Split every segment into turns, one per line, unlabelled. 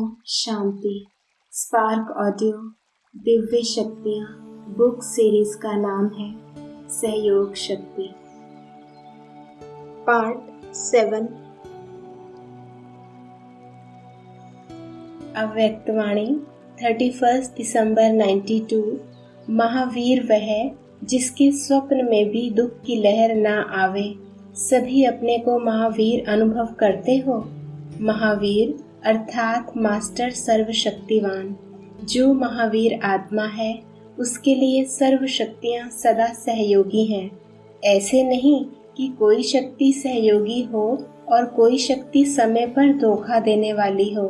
Om Shanti. Spark audio Divya शक्तियाँ book series का नाम है सहयोग शक्ति। पार्ट 7। अव्यक्तवाणी 31 दिसंबर 92। महावीर वह जिसके स्वप्न में भी दुख की लहर ना आवे। सभी अपने को महावीर अनुभव करते हो। महावीर अर्थात मास्टर सर्वशक्तिवान। जो महावीर आत्मा है उसके लिए सर्व शक्तियाँ सदा सहयोगी हैं। ऐसे नहीं कि कोई शक्ति सहयोगी हो और कोई शक्ति समय पर धोखा देने वाली हो।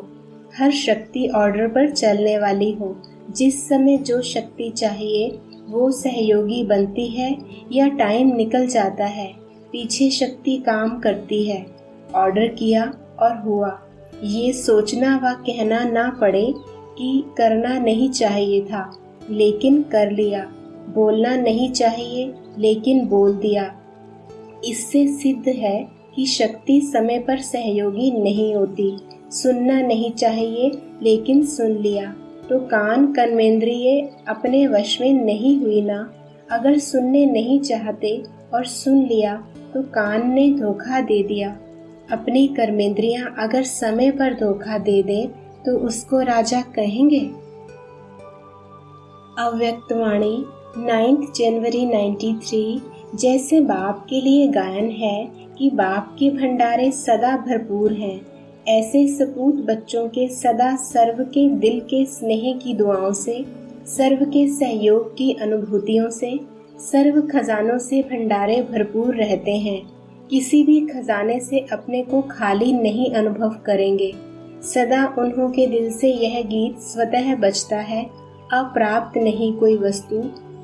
हर शक्ति ऑर्डर पर चलने वाली हो। जिस समय जो शक्ति चाहिए वो सहयोगी बनती है या टाइम निकल जाता है, पीछे शक्ति काम करती है। ऑर्डर किया और हुआ। ये सोचना व कहना ना पड़े कि करना नहीं चाहिए था लेकिन कर लिया, बोलना नहीं चाहिए लेकिन बोल दिया। इससे सिद्ध है कि शक्ति समय पर सहयोगी नहीं होती। सुनना नहीं चाहिए लेकिन सुन लिया तो कान कर्मेंद्रिय अपने वश में नहीं हुई ना। अगर सुनने नहीं चाहते और सुन लिया तो कान ने धोखा दे दिया। अपनी कर्मेंद्रियां अगर समय पर धोखा दे दे तो उसको राजा कहेंगे। अव्यक्तवाणी 9 जनवरी 93। जैसे बाप के लिए गायन है कि बाप के भंडारे सदा भरपूर हैं, ऐसे सपूत बच्चों के सदा सर्व के दिल के स्नेह की दुआओं से, सर्व के सहयोग की अनुभूतियों से, सर्व खजानों से भंडारे भरपूर रहते हैं। किसी भी खजाने से अपने को खाली नहीं अनुभव करेंगे। सदा उन्हों के दिल से यह गीत स्वतः बजता है, अप्राप्त नहीं कोई वस्तु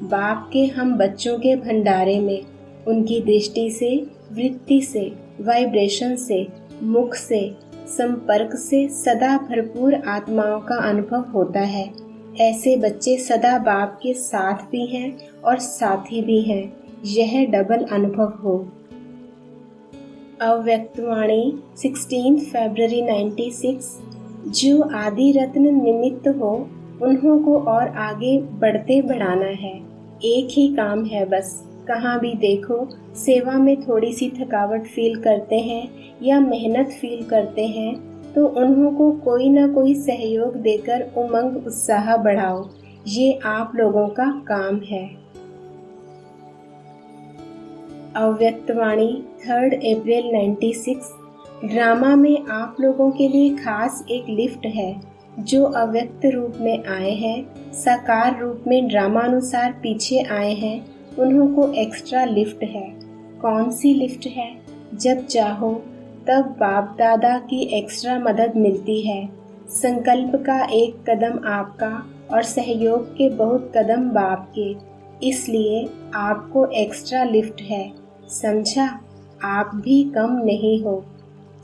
बाप के हम बच्चों के भंडारे में। उनकी दृष्टि से, वृत्ति से, वाइब्रेशन से, मुख से, संपर्क से सदा भरपूर आत्माओं का अनुभव होता है। ऐसे बच्चे सदा बाप के साथ भी हैं और साथी भी हैं। यह डबल अनुभव हो। अव्यक्तवाणी 16 फरवरी 96। जो आदि रत्न निमित्त हो उन्हों को और आगे बढ़ते बढ़ाना है। एक ही काम है बस। कहाँ भी देखो सेवा में थोड़ी सी थकावट फील करते हैं या मेहनत फील करते हैं तो उन्हों को कोई ना कोई सहयोग देकर उमंग उत्साह बढ़ाओ। ये आप लोगों का काम है। अव्यक्तवाणी 3 अप्रैल 96। ड्रामा में आप लोगों के लिए खास एक लिफ्ट है। जो अव्यक्त रूप में आए हैं, साकार रूप में ड्रामानुसार पीछे आए हैं, उन्हों को एक्स्ट्रा लिफ्ट है। कौन सी लिफ्ट है? जब चाहो तब बाप दादा की एक्स्ट्रा मदद मिलती है। संकल्प का एक कदम आपका और सहयोग के बहुत कदम बाप के, इसलिए आपको एक्स्ट्रा लिफ्ट है। समझा? आप भी कम नहीं हो।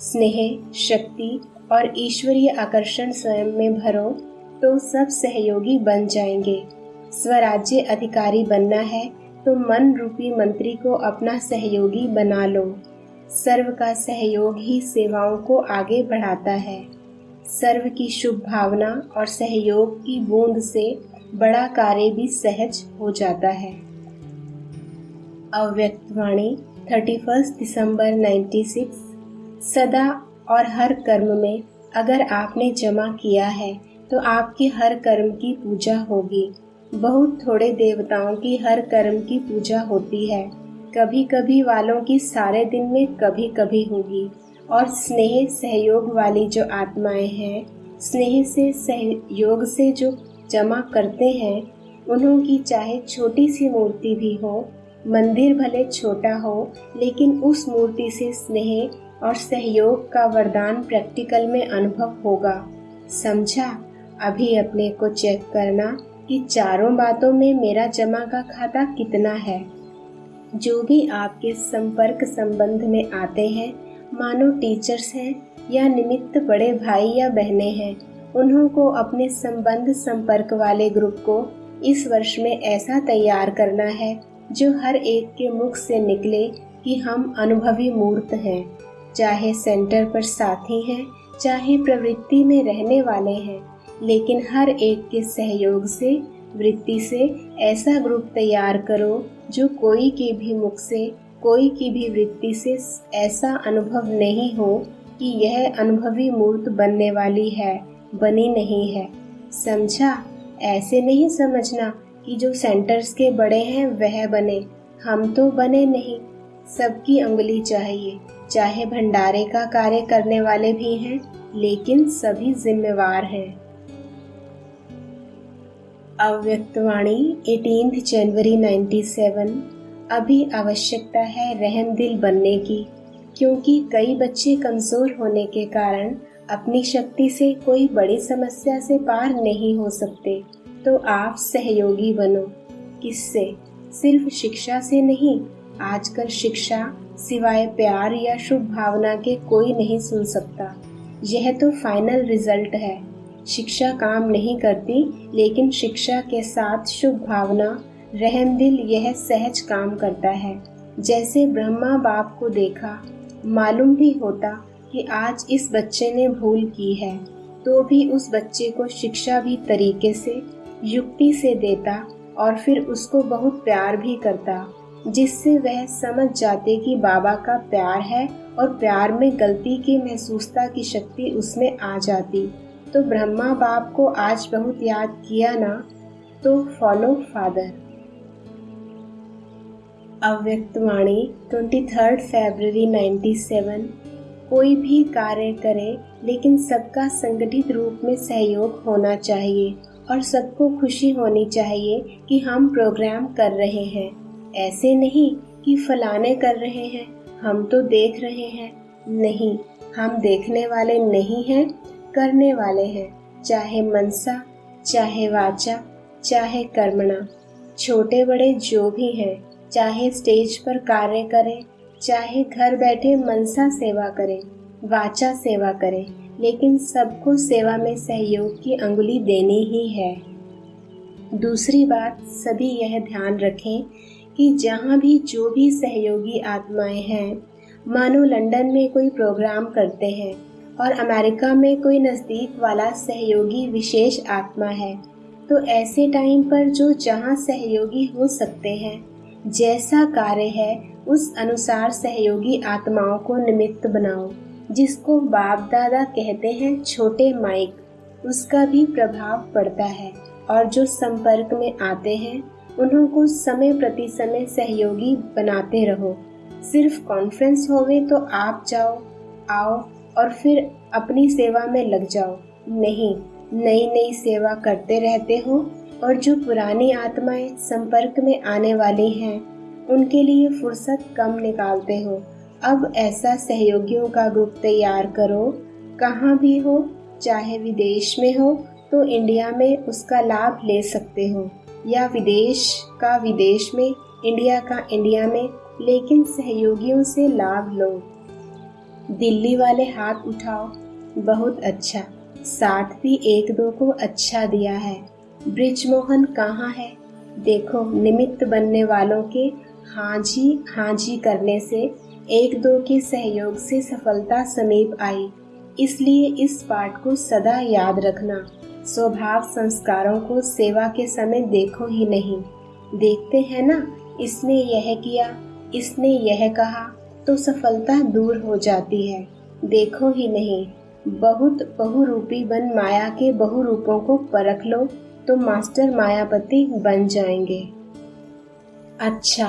स्नेह, शक्ति और ईश्वरीय आकर्षण स्वयं में भरो तो सब सहयोगी बन जाएंगे। स्वराज्य अधिकारी बनना है तो मन रूपी मंत्री को अपना सहयोगी बना लो। सर्व का सहयोग ही सेवाओं को आगे बढ़ाता है। सर्व की शुभ भावना और सहयोग की बूंद से बड़ा कार्य भी सहज हो जाता है। अव्यक्तवाणी 31 दिसंबर 96। सदा और हर कर्म में अगर आपने जमा किया है तो आपके हर कर्म की पूजा होगी। बहुत थोड़े देवताओं की हर कर्म की पूजा होती है। कभी कभी वालों की सारे दिन में कभी कभी होगी। और स्नेह सहयोग वाली जो आत्माएं हैं, स्नेह से सहयोग से जो जमा करते हैं, उन्हों की चाहे छोटी सी मूर्ति भी हो, मंदिर भले छोटा हो, लेकिन उस मूर्ति से स्नेह और सहयोग का वरदान प्रैक्टिकल में अनुभव होगा। समझा? अभी अपने को चेक करना कि चारों बातों में मेरा जमा का खाता कितना है। जो भी आपके संपर्क संबंध में आते हैं, मानो टीचर्स हैं या निमित्त बड़े भाई या बहनें हैं, उन्हों को अपने संबंध संपर्क वाले ग्रुप को इस वर्ष में ऐसा तैयार करना है जो हर एक के मुख से निकले कि हम अनुभवी मूर्त हैं। चाहे सेंटर पर साथी हैं, चाहे प्रवृत्ति में रहने वाले हैं, लेकिन हर एक के सहयोग से, वृत्ति से ऐसा ग्रुप तैयार करो जो कोई के भी मुख से, कोई की भी वृत्ति से ऐसा अनुभव नहीं हो कि यह अनुभवी मूर्त बनने वाली है, बनी नहीं है। समझा? ऐसे नहीं समझना कि जो सेंटर्स के बड़े हैं वह बने, हम तो बने नहीं। सबकी उंगली चाहिए, चाहे भंडारे का कार्य करने वाले भी हैं, लेकिन सभी जिम्मेवार हैं। अव्यक्तवाणी 18 जनवरी 97। अभी आवश्यकता है रहम दिल बनने की, क्योंकि कई बच्चे कमजोर होने के कारण अपनी शक्ति से कोई बड़ी समस्या से पार नहीं हो सकते। तो आप सहयोगी बनो। किससे? सिर्फ शिक्षा से नहीं। आजकल शिक्षा सिवाय प्यार या शुभ भावना के कोई नहीं सुन सकता। यह तो फाइनल रिजल्ट है। शिक्षा काम नहीं करती, लेकिन शिक्षा के साथ शुभ भावना, रहम दिल, यह सहज काम करता है। जैसे ब्रह्मा बाप को देखा, मालूम भी होता कि आज इस बच्चे ने भूल की है, तो भी उस बच्चे को शिक्षा भी तरीके से, युक्ति से देता और फिर उसको बहुत प्यार भी करता, जिससे वह समझ जाते कि बाबा का प्यार है और प्यार में गलती की महसूसता की शक्ति उसमें आ जाती। तो ब्रह्मा बाप को आज बहुत याद किया ना, तो फॉलो फादर। अव्यक्तवाणी 23 फरवरी 97। कोई भी कार्य करे, लेकिन सबका संगठित रूप में सहयोग होना चाहिए और सबको खुशी होनी चाहिए कि हम प्रोग्राम कर रहे हैं। ऐसे नहीं कि फलाने कर रहे हैं, हम तो देख रहे हैं। नहीं, हम देखने वाले नहीं हैं, करने वाले हैं। चाहे मनसा, चाहे वाचा, चाहे कर्मणा, छोटे बड़े जो भी हैं, चाहे स्टेज पर कार्य करें, चाहे घर बैठे मनसा सेवा करें, वाचा सेवा करें, लेकिन सबको सेवा में सहयोग की अंगुली देनी ही है। दूसरी बात, सभी यह ध्यान रखें कि जहाँ भी जो भी सहयोगी आत्माएं हैं, मानो लंदन में कोई प्रोग्राम करते हैं और अमेरिका में कोई नज़दीक वाला सहयोगी विशेष आत्मा है, तो ऐसे टाइम पर जो जहाँ सहयोगी हो सकते हैं, जैसा कार्य है उस अनुसार सहयोगी आत्माओं को निमित्त बनाओ। जिसको बाप दादा कहते हैं छोटे माइक, उसका भी प्रभाव पड़ता है और जो संपर्क में आते हैं उन्हों को समय प्रति समय सहयोगी बनाते रहो। सिर्फ कॉन्फ्रेंस होवे तो आप जाओ, आओ और फिर अपनी सेवा में लग जाओ। नहीं, नई नई सेवा करते रहते हो और जो पुरानी आत्माएं संपर्क में आने वाली हैं उनके लिए फुर्सत कम निकालते हो। अब ऐसा सहयोगियों का ग्रुप तैयार करो, कहाँ भी हो, चाहे विदेश में हो तो इंडिया में उसका लाभ ले सकते हो, या विदेश का विदेश में, इंडिया का इंडिया में, लेकिन सहयोगियों से लाभ लो। दिल्ली वाले हाथ उठाओ, बहुत अच्छा। साथ भी एक दो को अच्छा दिया है। ब्रिजमोहन कहाँ है? देखो, निमित्त बनने वालों के हाँ जी करने से एक दो के सहयोग से सफलता समीप आई। इसलिए इस पाठ को सदा याद रखना। स्वभाव संस्कारों को सेवा के समय देखो ही नहीं। देखते हैं ना, इसने यह किया, इसने यह कहा, तो सफलता दूर हो जाती है। देखो ही नहीं। बहुत बहुरूपी बन माया के बहुरूपों को परख लो तो मास्टर मायापति बन जाएंगे। अच्छा,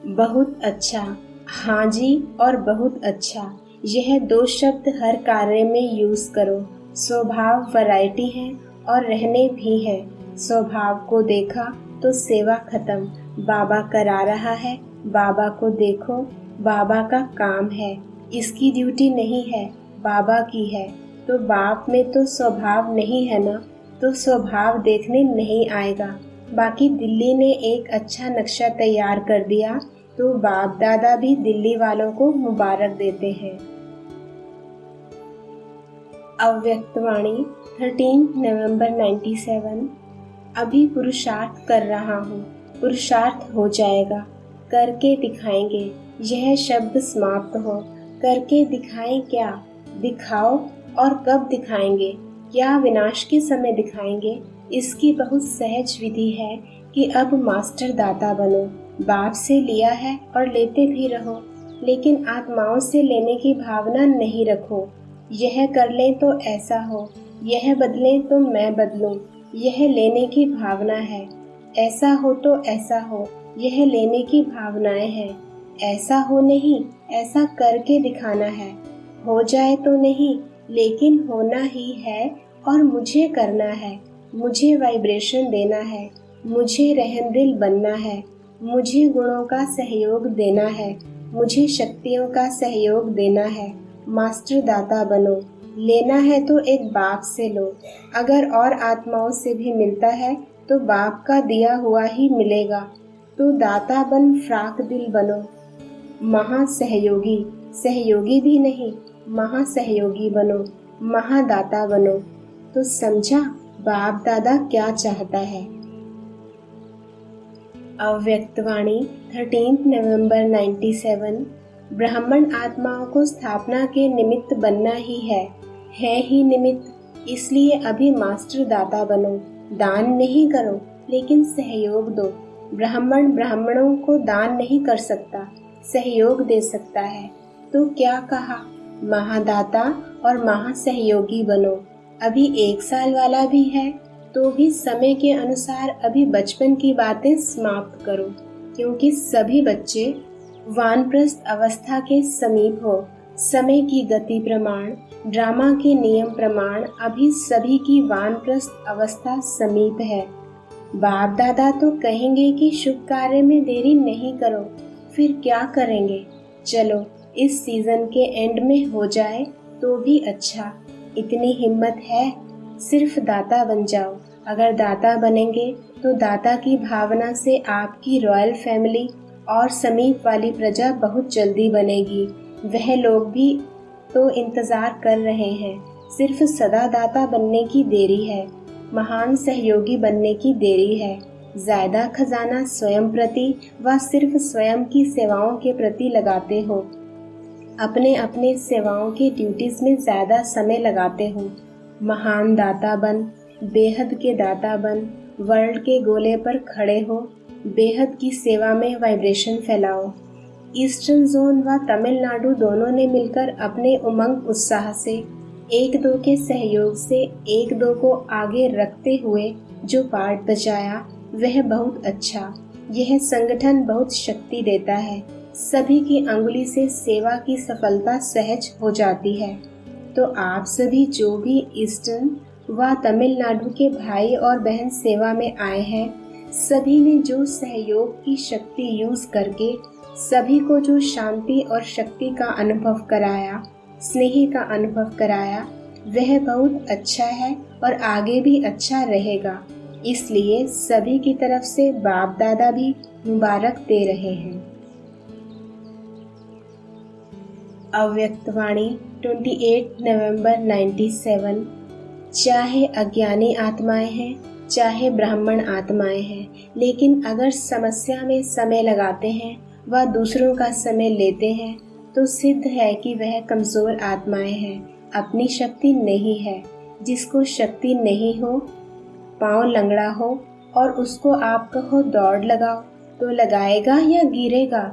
बहुत अच्छा, हाँ जी और बहुत अच्छा, यह दो शब्द हर कार्य में यूज करो। स्वभाव वैरायटी है और रहने भी है। स्वभाव को देखा तो सेवा खत्म। बाबा करा रहा है, बाबा को देखो, बाबा का काम है, इसकी ड्यूटी नहीं है, बाबा की है। तो बाप में तो स्वभाव नहीं है ना, तो स्वभाव देखने नहीं आएगा। बाकी दिल्ली ने एक अच्छा नक्शा तैयार कर दिया तो बाप दादा भी दिल्ली वालों को मुबारक देते हैं। अव्यक्तवाणी 13 नवंबर 97। अभी पुरुषार्थ कर रहा हूँ, पुरुषार्थ हो जाएगा, करके दिखाएंगे। यह शब्द समाप्त हो करके दिखाएं क्या? दिखाओ, और कब दिखाएंगे? क्या विनाश के समय दिखाएंगे? इसकी बहुत सहज विधि है कि अब मास्टर दाता बनो। बाप से लिया है और लेते भी रहो, लेकिन आत्माओं से लेने की भावना नहीं रखो। यह कर लें तो ऐसा हो, यह बदलें तो मैं बदलूं, यह लेने की भावना है। ऐसा हो तो ऐसा हो, यह लेने की भावनाएं हैं। ऐसा हो नहीं, ऐसा करके दिखाना है। हो जाए तो नहीं, लेकिन होना ही है और मुझे करना है। मुझे वाइब्रेशन देना है, मुझे रहमदिल बनना है, मुझे गुणों का सहयोग देना है, मुझे शक्तियों का सहयोग देना है। मास्टर दाता बनो। लेना है तो एक बाप से लो। अगर और आत्माओं से भी मिलता है तो बाप का दिया हुआ ही मिलेगा। तो दाता बन, फ्राक दिल बनो। महासहयोगी, सहयोगी भी नहीं, महासहयोगी बनो, महादाता बनो। तो समझा बाप दादा क्या चाहता है। अव्यक्तवाणी 13 नवंबर 97। ब्राह्मण आत्माओं को स्थापना के निमित्त बनना ही है ही निमित्त। इसलिए अभी मास्टर दाता बनो। दान नहीं करो, लेकिन सहयोग दो। ब्राह्मण ब्राह्मणों को दान नहीं कर सकता, सहयोग दे सकता है। तो क्या कहा, महादाता और महासहयोगी बनो। अभी 1 साल वाला भी है तो भी समय के अनुसार अभी बचपन की बातें समाप्त करो, क्योंकि सभी बच्चे वानप्रस्थ अवस्था के समीप हो। समय की गति प्रमाण, ड्रामा के नियम प्रमाण अभी सभी की वानप्रस्थ अवस्था समीप है। बाप दादा तो कहेंगे कि शुभ कार्य में देरी नहीं करो। फिर क्या करेंगे? चलो इस सीजन के एंड में हो जाए तो भी अच्छा। इतनी हिम्मत है, सिर्फ दाता बन जाओ। अगर दाता बनेंगे तो दाता की भावना से आपकी रॉयल फैमिली और समीप वाली प्रजा बहुत जल्दी बनेगी। वह लोग भी तो इंतजार कर रहे हैं। सिर्फ सदा दाता बनने की देरी है, महान सहयोगी बनने की देरी है। ज्यादा खजाना स्वयं प्रति व सिर्फ स्वयं की सेवाओं के प्रति लगाते हो। अपने अपने सेवाओं के ड्यूटीज में ज्यादा समय लगाते हो। महान दाता बन, बेहद के दाता बन। वर्ल्ड के गोले पर खड़े हो, बेहद की सेवा में वाइब्रेशन फैलाओ। ईस्टर्न जोन व तमिलनाडु दोनों ने मिलकर अपने उमंग उत्साह से, एक दो के सहयोग से, एक दो को आगे रखते हुए जो पार्ट बजाया वह बहुत अच्छा। यह संगठन बहुत शक्ति देता है। सभी की अंगुली से सेवा की सफलता सहज हो जाती है। तो आप सभी जो भी ईस्टर्न व तमिलनाडु के भाई और बहन सेवा में आए हैं, सभी ने जो सहयोग की शक्ति यूज करके सभी को जो शांति और शक्ति का अनुभव कराया, स्नेह का अनुभव कराया, वह बहुत अच्छा है और आगे भी अच्छा रहेगा। इसलिए सभी की तरफ से बाप दादा भी मुबारक दे रहे हैं। अव्यक्तवाणी 28 नवंबर 97। चाहे अज्ञानी आत्माएं हैं, चाहे ब्राह्मण आत्माएं हैं, लेकिन अगर समस्या में समय लगाते हैं व दूसरों का समय लेते हैं तो सिद्ध है कि वह कमजोर आत्माएं हैं, अपनी शक्ति नहीं है। जिसको शक्ति नहीं हो, पाँव लंगड़ा हो और उसको आप कहो दौड़ लगाओ तो लगाएगा या गिरेगा।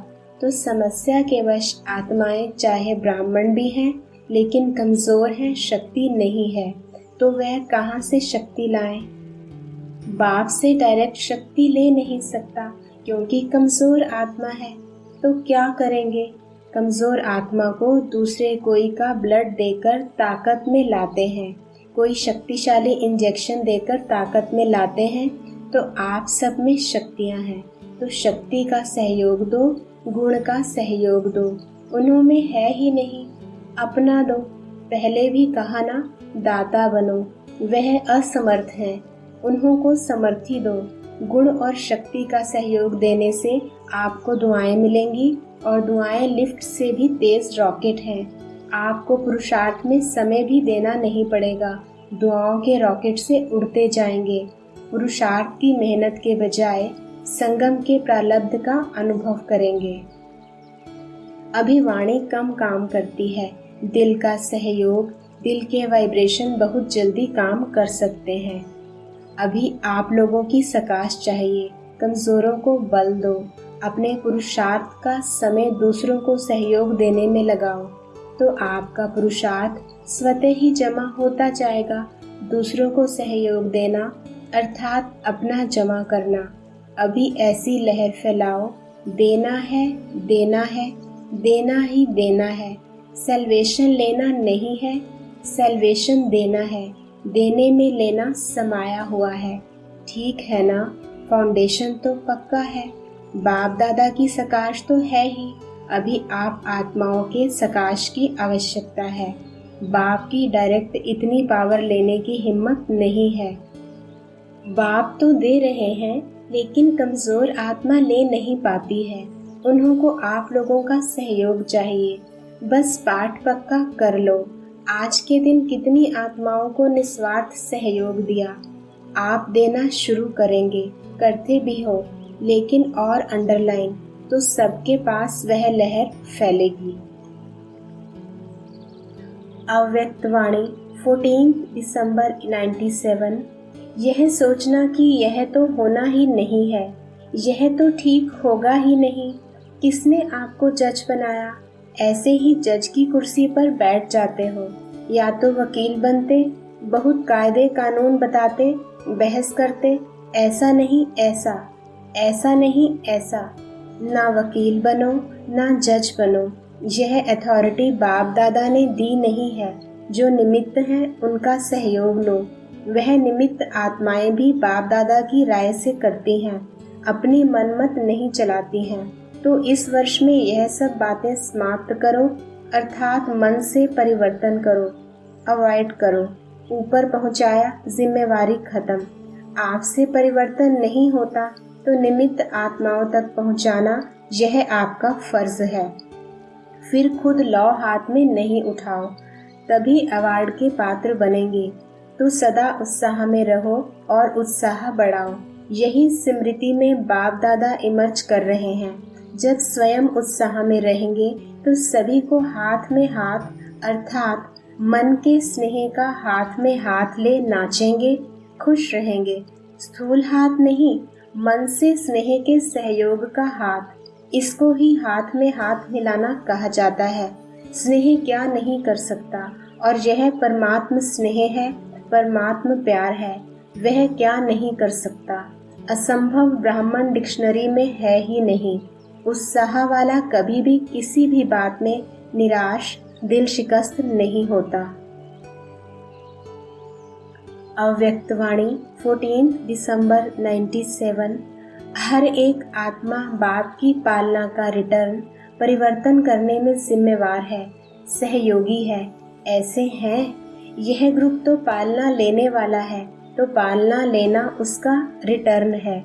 तो समस्या के वश आत्माएं चाहे ब्राह्मण भी हैं लेकिन कमजोर हैं, शक्ति नहीं है, तो वह कहाँ से शक्ति लाएं? बाप से डायरेक्ट शक्ति ले नहीं सकता क्योंकि कमजोर आत्मा है। तो क्या करेंगे? कमजोर आत्मा को दूसरे कोई का ब्लड देकर ताकत में लाते हैं, कोई शक्तिशाली इंजेक्शन देकर ताकत में लाते हैं। तो आप सब में शक्तियां हैं, तो शक्ति का सहयोग दो, गुण का सहयोग दो। उन्होंने है ही नहीं, अपना दो। पहले भी कहा ना, दाता बनो। वह असमर्थ हैं, उन्हों को समर्थी दो। गुण और शक्ति का सहयोग देने से आपको दुआएं मिलेंगी और दुआएं लिफ्ट से भी तेज रॉकेट हैं। आपको पुरुषार्थ में समय भी देना नहीं पड़ेगा, दुआओं के रॉकेट से उड़ते जाएंगे। पुरुषार्थ की मेहनत के बजाय संगम के प्रारब्ध का अनुभव करेंगे। अभी वाणी कम काम करती है। दिल का सहयोग, दिल के वाइब्रेशन बहुत जल्दी काम कर सकते हैं। अभी आप लोगों की सकाश चाहिए। कमज़ोरों को बल दो। अपने पुरुषार्थ का समय दूसरों को सहयोग देने में लगाओ, तो आपका पुरुषार्थ स्वतः ही जमा होता जाएगा। दूसरों को सहयोग देना अर्थात अपना जमा करना। अभी ऐसी लहर फैलाओ, देना है, देना है, देना ही देना है। सैल्वेशन लेना नहीं है, सैल्वेशन देना है। देने में लेना समाया हुआ है। ठीक है ना? फाउंडेशन तो पक्का है। बाप दादा की सकाश तो है ही। अभी आप आत्माओं के सकाश की आवश्यकता है। बाप की डायरेक्ट इतनी पावर लेने की हिम्मत नहीं है। बाप तो दे रहे हैं, लेकिन कमज़ोर आत्मा ले नहीं पाती है। उन्हों को आप लोगों का सहयोग चाहिए। बस पाठ पक्का कर लो। आज के दिन कितनी आत्माओं को निस्वार्थ सहयोग दिया। आप देना शुरू करेंगे, करते भी हो, लेकिन और अंडरलाइन, तो सबके पास वह लहर फैलेगी। अव्यक्त वाणी 14 दिसंबर 97। यह सोचना कि यह तो होना ही नहीं है, यह तो ठीक होगा ही नहीं। किसने आपको जज बनाया? ऐसे ही जज की कुर्सी पर बैठ जाते हो। या तो वकील बनते, बहुत कायदे कानून बताते, बहस करते, ऐसा नहीं ऐसा, ऐसा नहीं ऐसा। ना वकील बनो, ना जज बनो। यह अथॉरिटी बाप दादा ने दी नहीं है। जो निमित्त हैं उनका सहयोग लो। वह निमित्त आत्माएं भी बाप दादा की राय से करती हैं, अपनी मनमत नहीं चलाती हैं। तो इस वर्ष में यह सब बातें समाप्त करो, अर्थात मन से परिवर्तन करो, अवॉइड करो। ऊपर पहुंचाया, जिम्मेवारी खत्म। आपसे परिवर्तन नहीं होता तो निमित्त आत्माओं तक पहुंचाना यह आपका फर्ज है। फिर खुद लौ हाथ में नहीं उठाओ, तभी अवार्ड के पात्र बनेंगे। तो सदा उत्साह में रहो और उत्साह बढ़ाओ। यही स्मृति में बाप दादा इमर्ज कर रहे हैं। जब स्वयं उत्साह में रहेंगे तो सभी को हाथ में हाथ, अर्थात मन के स्नेह का हाथ में हाथ ले नाचेंगे, खुश रहेंगे। स्थूल हाथ नहीं, मन से स्नेह के सहयोग का हाथ। इसको ही हाथ में हाथ मिलाना कहा जाता है। स्नेह क्या नहीं कर सकता, और यह परमात्म स्नेह है, परमात्म प्यार है। वह क्या नहीं कर सकता। असंभव ब्राह्मण डिक्शनरी में है ही नहीं। उत्साह वाला कभी भी किसी भी बात में निराश, दिल शिकस्त नहीं होता। अव्यक्त वाणी 14 दिसंबर 97। हर एक आत्मा बाप की पालना का रिटर्न परिवर्तन करने में जिम्मेवार है, सहयोगी है। ऐसे हैं, यह ग्रुप तो पालना लेने वाला है, तो पालना लेना उसका रिटर्न है।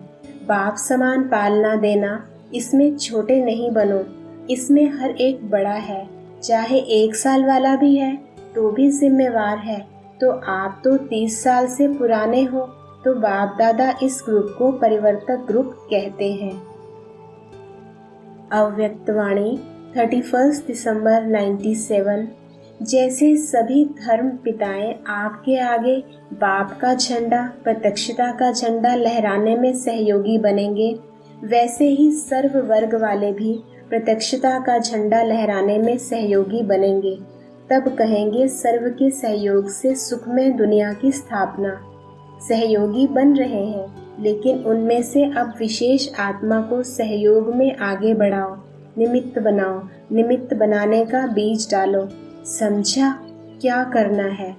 बाप समान पालना देना, इसमें छोटे नहीं बनो। इसमें हर एक बड़ा है, चाहे 1 साल वाला भी है तो भी जिम्मेवार है। तो आप तो 30 साल से पुराने हो, तो बाप दादा इस ग्रुप को परिवर्तक ग्रुप कहते हैं। अव्यक्त वाणी 31 दिसंबर 97। जैसे सभी धर्म पिताएं आपके आगे बाप का झंडा, प्रत्यक्षता का झंडा लहराने में सहयोगी बनेंगे, वैसे ही सर्व वर्ग वाले भी प्रत्यक्षता का झंडा लहराने में सहयोगी बनेंगे। तब कहेंगे सर्व के सहयोग से सुखमय दुनिया की स्थापना। सहयोगी बन रहे हैं, लेकिन उनमें से अब विशेष आत्मा को सहयोग में आगे बढ़ाओ, निमित्त बनाओ। निमित्त बनाने का बीज डालो। समझा क्या करना है?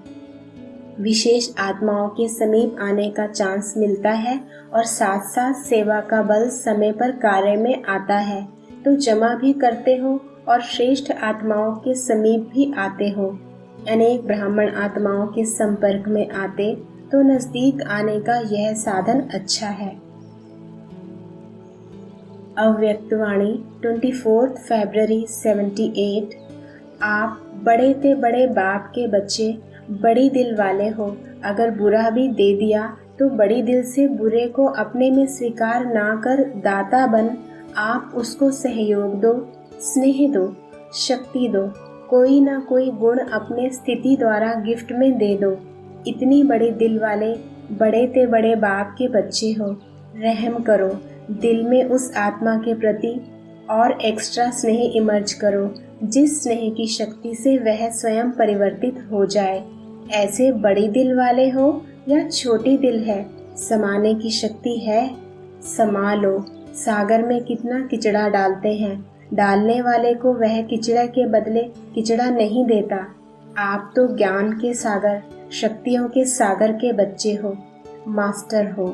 विशेष आत्माओं के समीप आने का चांस मिलता है और साथ साथ सेवा का बल समय पर कार्य में आता है, तो जमा भी करते हो और श्रेष्ठ आत्माओं के समीप भी आते हो। अनेक ब्राह्मण आत्माओं के संपर्क में आते तो नजदीक आने का यह साधन अच्छा है। अव्यक्त वाणी 24 फरवरी 78। आप बड़े ते बड़े बाप के बच्चे, बड़ी दिल वाले हो। अगर बुरा भी दे दिया तो बड़ी दिल से बुरे को अपने में स्वीकार ना कर दाता बन आप उसको सहयोग दो, स्नेह दो। शक्ति दो, कोई ना कोई गुण अपने स्थिति द्वारा गिफ्ट में दे दो। इतनी बड़े दिल वाले बड़े ते बड़े बाप के बच्चे हो, रहम करो, दिल में उस आत्मा के प्रति और एक्स्ट्रा स्नेह इमर्ज करो जिस स्नेह की शक्ति से वह स्वयं परिवर्तित हो जाए। ऐसे बड़ी दिल वाले हो या छोटी दिल है, समाने की शक्ति है, समा लो। सागर में कितना किचड़ा डालते हैं, डालने वाले को वह किचड़ा के बदले किचड़ा नहीं देता। आप तो ज्ञान के सागर, शक्तियों के सागर के बच्चे हो, मास्टर हो।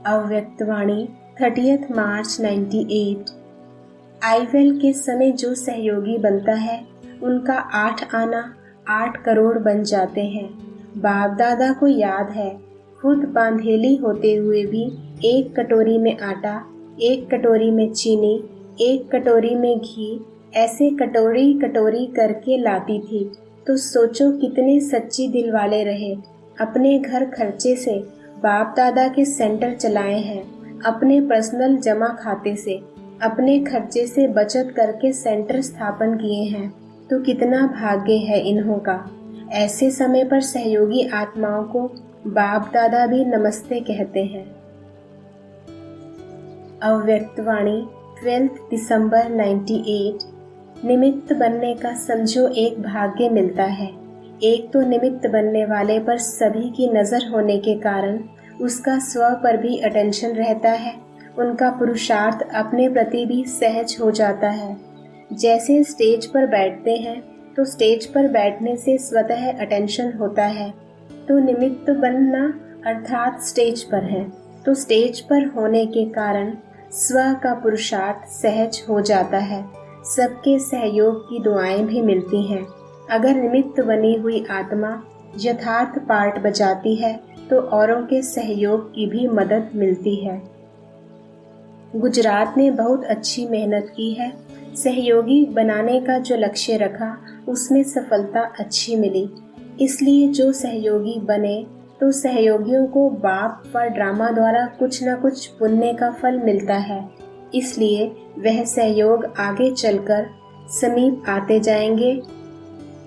अव्यक्तवाणी 30 मार्च 98। आईवेल के समय जो सहयोगी बनता है उनका 8 आना 8 करोड़ बन जाते हैं। बाप दादा को याद है, खुद बांधेली होते हुए भी 1 कटोरी में आटा, 1 कटोरी में चीनी, 1 कटोरी में घी ऐसे कटोरी कटोरी करके लाती थी। तो सोचो कितने सच्ची दिल वाले रहे। अपने घर खर्चे से बाप दादा के सेंटर चलाए हैं, अपने पर्सनल जमा खाते से, अपने खर्चे से बचत करके सेंटर स्थापन किए हैं। तो कितना भाग्य है इन्हों का। ऐसे समय पर सहयोगी आत्माओं को बाप दादा भी नमस्ते कहते हैं। अव्यक्तवाणी 12 दिसंबर 98। निमित्त बनने का समझो एक भाग्य मिलता है। एक तो निमित्त बनने वाले पर सभी की नज़र होने के कारण उसका स्व पर भी अटेंशन रहता है, उनका पुरुषार्थ अपने प्रति भी सहज हो जाता है। जैसे स्टेज पर बैठते हैं तो स्टेज पर बैठने से स्वतः अटेंशन होता है, तो निमित्त बनना अर्थात स्टेज पर है, तो स्टेज पर होने के कारण स्व का पुरुषार्थ सहज हो जाता है। सबके सहयोग की दुआएं भी मिलती हैं। अगर निमित्त बनी हुई आत्मा यथार्थ पार्ट बजाती है तो औरों के सहयोग की भी मदद मिलती है। गुजरात ने बहुत अच्छी मेहनत की है। सहयोगी बनाने का जो लक्ष्य रखा उसमें सफलता अच्छी मिली। इसलिए जो सहयोगी बने तो सहयोगियों को बाप व ड्रामा द्वारा कुछ न कुछ पुण्य का फल मिलता है। इसलिए वह सहयोग आगे चलकर समीप आते जाएंगे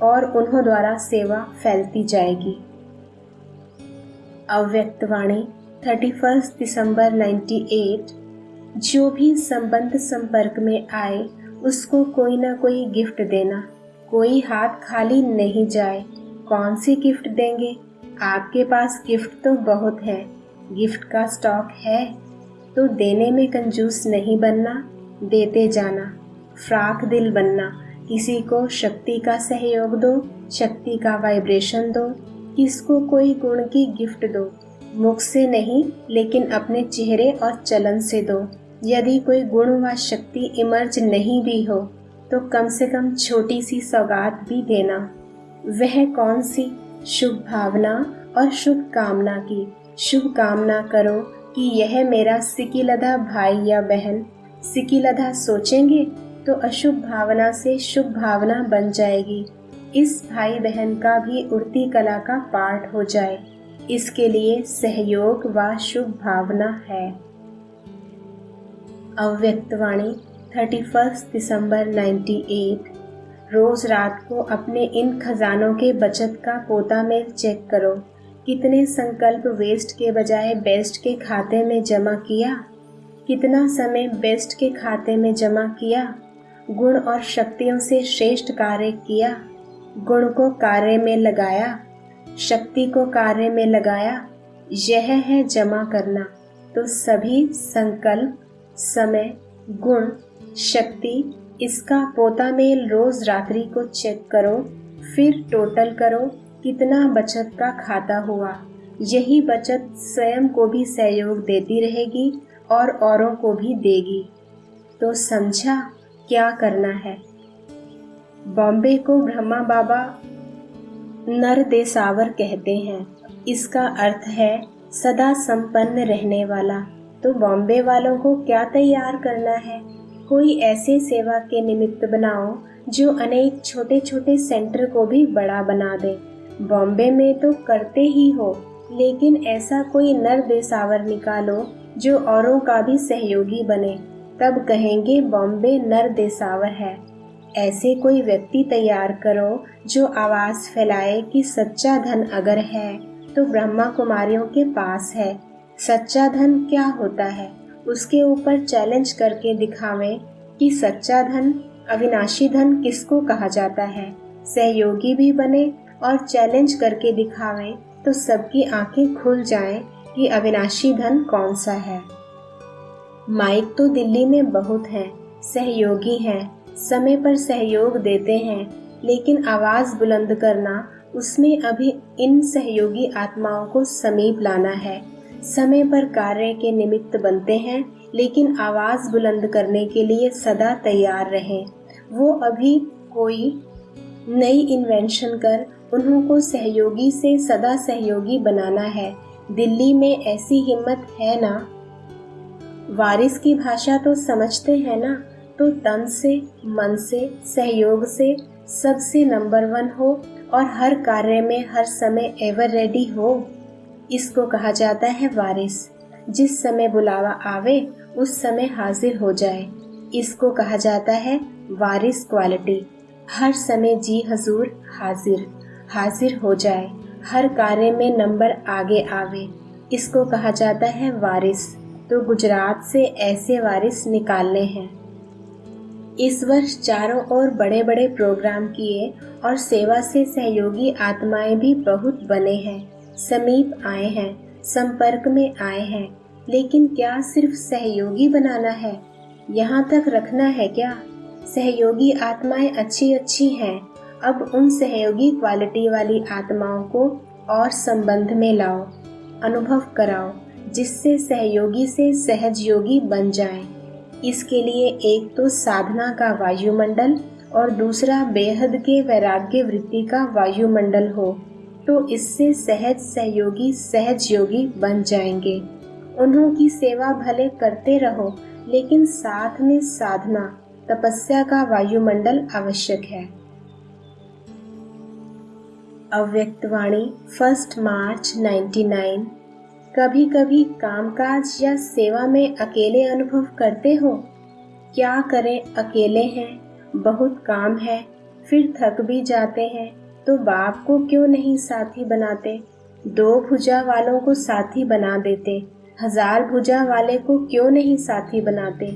और उन्हों द्वारा सेवा फैलती जाएगी। अव्यक्तवाणी 31 दिसंबर 98। जो भी संबंध संपर्क में आए उसको कोई ना कोई गिफ्ट देना, कोई हाथ खाली नहीं जाए। कौन सी गिफ्ट देंगे? आपके पास गिफ्ट तो बहुत है, गिफ्ट का स्टॉक है, तो देने में कंजूस नहीं बनना, देते जाना। फ्राक दिल बनना, किसी को शक्ति का सहयोग दो, शक्ति का वाइब्रेशन दो, किसको कोई गुण की गिफ्ट दो, मुख से नहीं लेकिन अपने चेहरे और चलन से दो। यदि कोई गुण व शक्ति इमर्ज नहीं भी हो तो कम से कम छोटी सी सौगात भी देना। वह कौन सी? शुभ भावना और शुभ कामना की। शुभ कामना करो कि यह मेरा सिकिलधा भाई या बहन, सिकिलधा सोचेंगे तो अशुभ भावना से शुभ भावना बन जाएगी। इस भाई बहन का भी उड़ती कला का पार्ट हो जाए, इसके लिए सहयोग व शुभ भावना है। अव्यक्तवाणी 31 दिसंबर 98। रोज रात को अपने इन खजानों के बचत का पोता में चेक करो। कितने संकल्प वेस्ट के बजाय बेस्ट के खाते में जमा किया, कितना समय बेस्ट के खाते में जमा किया, गुण और शक्तियों से श्रेष्ठ कार्य किया, गुण को कार्य में लगाया, शक्ति को कार्य में लगाया। यह है जमा करना। तो सभी संकल्प, समय, गुण, शक्ति, इसका पोता मेल रोज रात्रि को चेक करो, फिर टोटल करो कितना बचत का खाता हुआ। यही बचत स्वयं को भी सहयोग देती रहेगी और औरों को भी देगी। तो समझा क्या करना है। बॉम्बे को ब्रह्मा बाबा नरदेसावर कहते हैं। इसका अर्थ है सदा संपन्न रहने वाला। तो बॉम्बे वालों को क्या तैयार करना है? कोई ऐसे सेवा के निमित्त बनाओ जो अनेक छोटे छोटे सेंटर को भी बड़ा बना दे। बॉम्बे में तो करते ही हो, लेकिन ऐसा कोई नरदेसावर निकालो जो औरों का भी सहयोगी बने। तब कहेंगे बॉम्बे नर देसावर है। ऐसे कोई व्यक्ति तैयार करो जो आवाज फैलाए कि सच्चा धन अगर है तो ब्रह्मा कुमारियों के पास है। सच्चा धन क्या होता है उसके ऊपर चैलेंज करके दिखावें कि सच्चा धन, अविनाशी धन किसको कहा जाता है। सहयोगी भी बने और चैलेंज करके दिखावें तो सबकी आंखें खुल जाएं कि अविनाशी धन कौन सा है। माइक तो दिल्ली में बहुत हैं, सहयोगी हैं, समय पर सहयोग देते हैं, लेकिन आवाज बुलंद करना, उसमें अभी इन सहयोगी आत्माओं को समीप लाना है। समय पर कार्य के निमित्त बनते हैं, लेकिन आवाज बुलंद करने के लिए सदा तैयार रहें। वो अभी कोई नई इन्वेंशन कर उन्हों को सहयोगी से सदा सहयोगी बनाना है। दिल्ली में ऐसी हिम्मत है ना? वारिस की भाषा तो समझते हैं ना? तो तन से, मन से, सहयोग से, सबसे नंबर 1 हो और हर कार्य में हर समय एवर रेडी हो। इसको कहा जाता है वारिस। जिस समय बुलावा आवे उस समय हाजिर हो जाए। इसको कहा जाता है वारिस क्वालिटी। हर समय जी हजूर हाजिर, हाजिर हो जाए, हर कार्य में नंबर आगे आवे। इसको कहा जाता है वारिस। तो गुजरात से ऐसे वारिस निकालने हैं। इस वर्ष चारों ओर बड़े बड़े प्रोग्राम किए और सेवा से सहयोगी आत्माएं भी बहुत बने हैं, समीप आए हैं, संपर्क में आए हैं। लेकिन क्या सिर्फ सहयोगी बनाना है? यहाँ तक रखना है क्या? सहयोगी आत्माएं अच्छी हैं, अब उन सहयोगी क्वालिटी वाली आत्माओं को और संबंध में लाओ, अनुभव कराओ, जिससे सहयोगी से सहजयोगी बन जाएं। इसके लिए एक तो साधना का वायुमंडल और दूसरा बेहद के वैराग्य वृत्ति का वायुमंडल हो, तो इससे सहज सहयोगी सहज योगी बन जाएंगे। उन्हों की सेवा भले करते रहो, लेकिन साथ में साधना, तपस्या का वायुमंडल आवश्यक है। अव्यक्तवाणी 1 मार्च 99। कभी कभी कामकाज या सेवा में अकेले अनुभव करते हो? क्या करें, अकेले हैं, बहुत काम है, फिर थक भी जाते हैं, तो बाप को क्यों नहीं साथी बनाते? 2 भुजा वालों को साथी बना देते, 1000 भुजा वाले को क्यों नहीं साथी बनाते?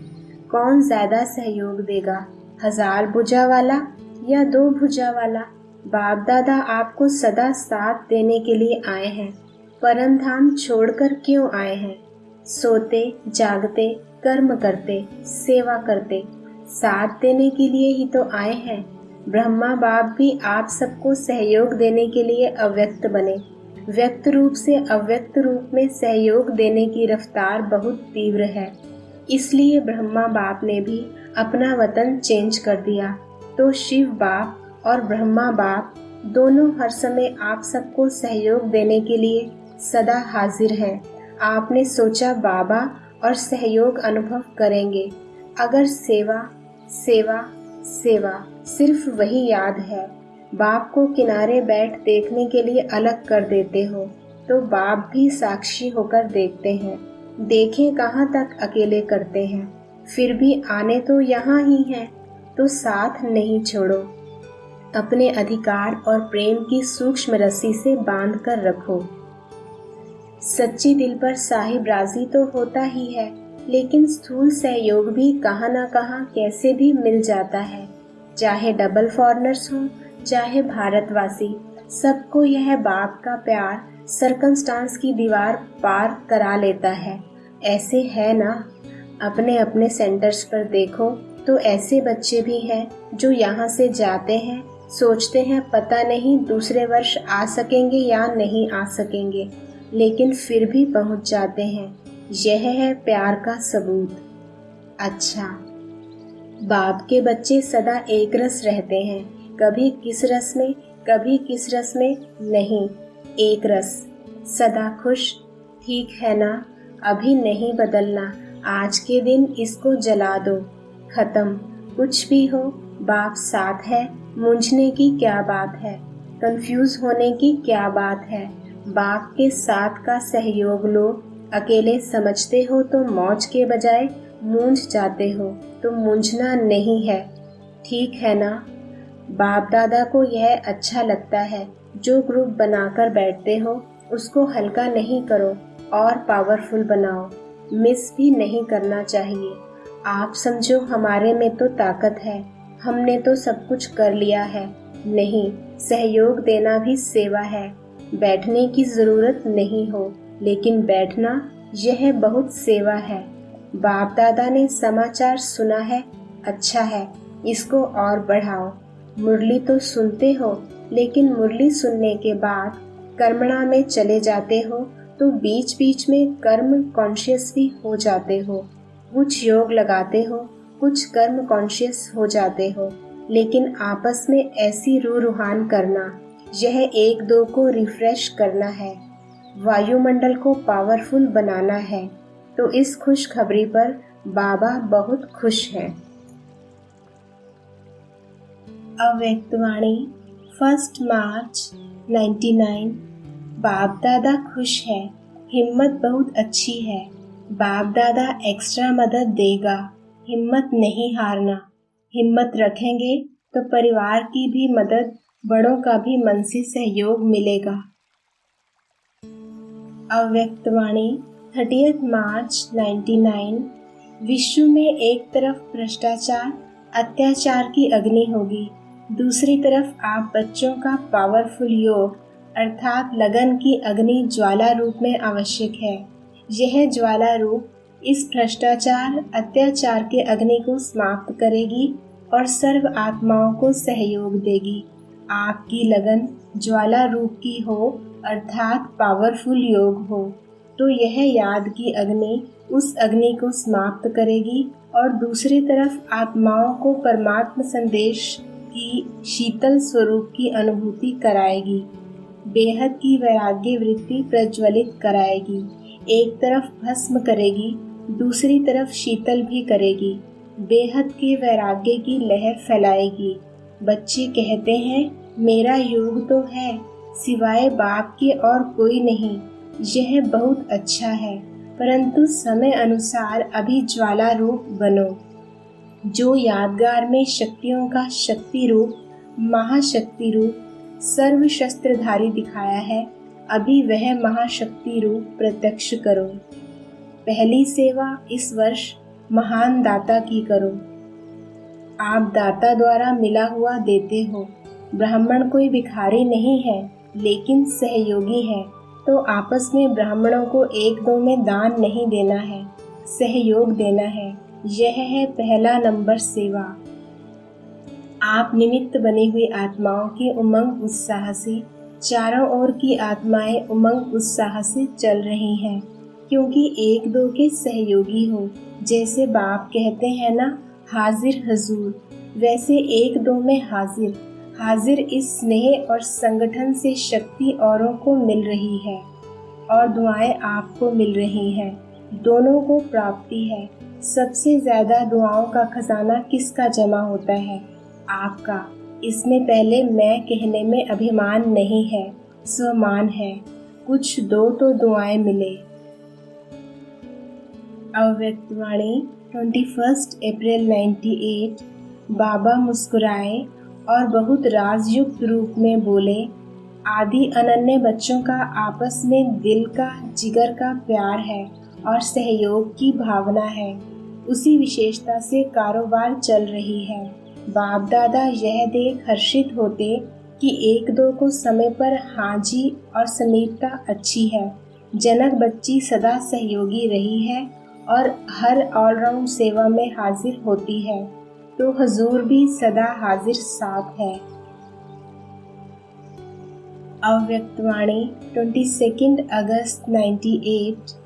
कौन ज्यादा सहयोग देगा, 1000 भुजा वाला या 2 भुजा वाला? बाप दादा आपको सदा साथ देने के लिए आए हैं। परम धाम छोड़कर क्यों आए हैं? सोते जागते, कर्म करते, सेवा करते, साथ देने के लिए ही तो आए हैं। ब्रह्मा बाप भी आप सबको सहयोग देने के लिए अव्यक्त बने। व्यक्त रूप से अव्यक्त रूप में सहयोग देने की रफ्तार बहुत तीव्र है। इसलिए ब्रह्मा बाप ने भी अपना वतन चेंज कर दिया। तो शिव बाप और ब्रह्मा बाप दोनों हर समय आप सबको सहयोग देने के लिए सदा हाजिर है। आपने सोचा बाबा और सहयोग अनुभव करेंगे। अगर सेवा सेवा सेवा सिर्फ वही याद है, बाप को किनारे बैठ देखने के लिए अलग कर देते हो, तो बाप भी साक्षी होकर देखते हैं। देखें कहाँ तक अकेले करते हैं, फिर भी आने तो यहाँ ही हैं, तो साथ नहीं छोड़ो। अपने अधिकार और प्रेम की सूक्ष्म रस्सी से बांध कर रखो। सच्ची दिल पर साहिब राजी तो होता ही है, लेकिन स्थूल सहयोग भी कहाँ न कहाँ कैसे भी मिल जाता है। चाहे डबल फॉरनर्स हो, चाहे भारतवासी, सबको यह बाप का प्यार सरकमस्टांस की दीवार पार करा लेता है। ऐसे है ना? अपने अपने सेंटर्स पर देखो तो ऐसे बच्चे भी हैं जो यहाँ से जाते हैं, सोचते हैं पता नहीं दूसरे वर्ष आ सकेंगे या नहीं आ सकेंगे, लेकिन फिर भी पहुंच जाते हैं। यह है प्यार का सबूत। अच्छा, बाप के बच्चे सदा एक रस रहते हैं, कभी किस रस में कभी किस रस में नहीं, एक रस, सदा खुश। ठीक है ना? अभी नहीं बदलना, आज के दिन इसको जला दो, खत्म। कुछ भी हो, बाप साथ है, मूंझने की क्या बात है, कंफ्यूज होने की क्या बात है। बाप के साथ का सहयोग लो। अकेले समझते हो तो मौज के बजाय मूंझ जाते हो तो मूंझना नहीं है, ठीक है ना। बाप दादा को यह अच्छा लगता है। जो ग्रुप बनाकर बैठते हो उसको हल्का नहीं करो और पावरफुल बनाओ। मिस भी नहीं करना चाहिए। आप समझो हमारे में तो ताकत है, हमने तो सब कुछ कर लिया है। नहीं, सहयोग देना भी सेवा है। बैठने की जरूरत नहीं हो, लेकिन बैठना यह बहुत सेवा है। बाप दादा ने समाचार सुना है, अच्छा है, इसको और बढ़ाओ। मुरली तो सुनते हो, लेकिन मुरली सुनने के बाद कर्मणा में चले जाते हो तो बीच बीच में कर्म कॉन्शियस भी हो जाते हो। कुछ योग लगाते हो, कुछ कर्म कॉन्शियस हो जाते हो, लेकिन आपस में ऐसी रूहान करना, यह एक दो को रिफ्रेश करना है, वायुमंडल को पावरफुल बनाना है। तो इस खुशखबरी पर बाबा बहुत खुश हैं। अव्यक्तवाणी 1 मार्च 99। बाप दादा खुश है, हिम्मत बहुत अच्छी है। बाप दादा एक्स्ट्रा मदद देगा, हिम्मत नहीं हारना। हिम्मत रखेंगे तो परिवार की भी मदद, बड़ों का भी मन से सहयोग मिलेगा। अव्यक्तवाणी 30 मार्च 99। विश्व में एक तरफ भ्रष्टाचार, अत्याचार की अग्नि होगी, दूसरी तरफ आप बच्चों का पावरफुल योग अर्थात लगन की अग्नि ज्वाला रूप में आवश्यक है। यह ज्वाला रूप इस भ्रष्टाचार अत्याचार के अग्नि को समाप्त करेगी और सर्व आत्माओं को सहयोग देगी। आपकी लगन ज्वाला रूप की हो अर्थात पावरफुल योग हो तो यह याद की अग्नि उस अग्नि को समाप्त करेगी और दूसरी तरफ आत्माओं को परमात्मा संदेश की शीतल स्वरूप की अनुभूति कराएगी, बेहद की वैराग्य वृत्ति प्रज्वलित कराएगी। एक तरफ भस्म करेगी, दूसरी तरफ शीतल भी करेगी, बेहद के वैराग्य की लहर फैलाएगी। बच्चे कहते हैं मेरा योग तो है, सिवाय बाप के और कोई नहीं। यह बहुत अच्छा है, परंतु समय अनुसार अभी ज्वाला रूप बनो। जो यादगार में शक्तियों का शक्ति रूप, महाशक्ति रूप, सर्व शस्त्रधारी दिखाया है, अभी वह महाशक्ति रूप प्रत्यक्ष करो। पहली सेवा इस वर्ष महान दाता की करो। आप दाता द्वारा मिला हुआ देते हो। ब्राह्मण कोई भिखारी नहीं है, लेकिन सहयोगी है। तो आपस में ब्राह्मणों को एक दो में दान नहीं देना है, सहयोग देना है। यह है पहला नंबर सेवा। आप निमित्त बनी हुई आत्माओं के उमंग उत्साह से चारों ओर की आत्माएं उमंग उत्साह से चल रही हैं, क्योंकि एक दो के सहयोगी हो। जैसे बाप कहते हैं ना, हाजिर हजूर, वैसे एक दो में हाजिर। हाजिर इस स्नेह और संगठन से शक्ति औरों को मिल रही है और दुआएं आपको मिल रही हैं। दोनों को प्राप्ति है। सबसे ज्यादा दुआओं का खजाना किसका जमा होता है? आपका। इसमें पहले मैं कहने में अभिमान नहीं है, स्वमान है। कुछ दो तो दुआएं मिले। अव्यक्तवाणी 21 अप्रैल 98। बाबा मुस्कुराए और बहुत राजयुक्त रूप में बोले, आदि अनन्य बच्चों का आपस में दिल का जिगर का प्यार है और सहयोग की भावना है। उसी विशेषता से कारोबार चल रही है। बाप दादा यह देख हर्षित होते कि एक दो को समय पर हाजी और समीपता अच्छी है। जनक बच्ची सदा सहयोगी रही है और हर ऑलराउंड सेवा में हाजिर होती है, तो हजूर भी सदा हाजिर साथ है। अव्यक्तवाणी 22 अगस्त 98।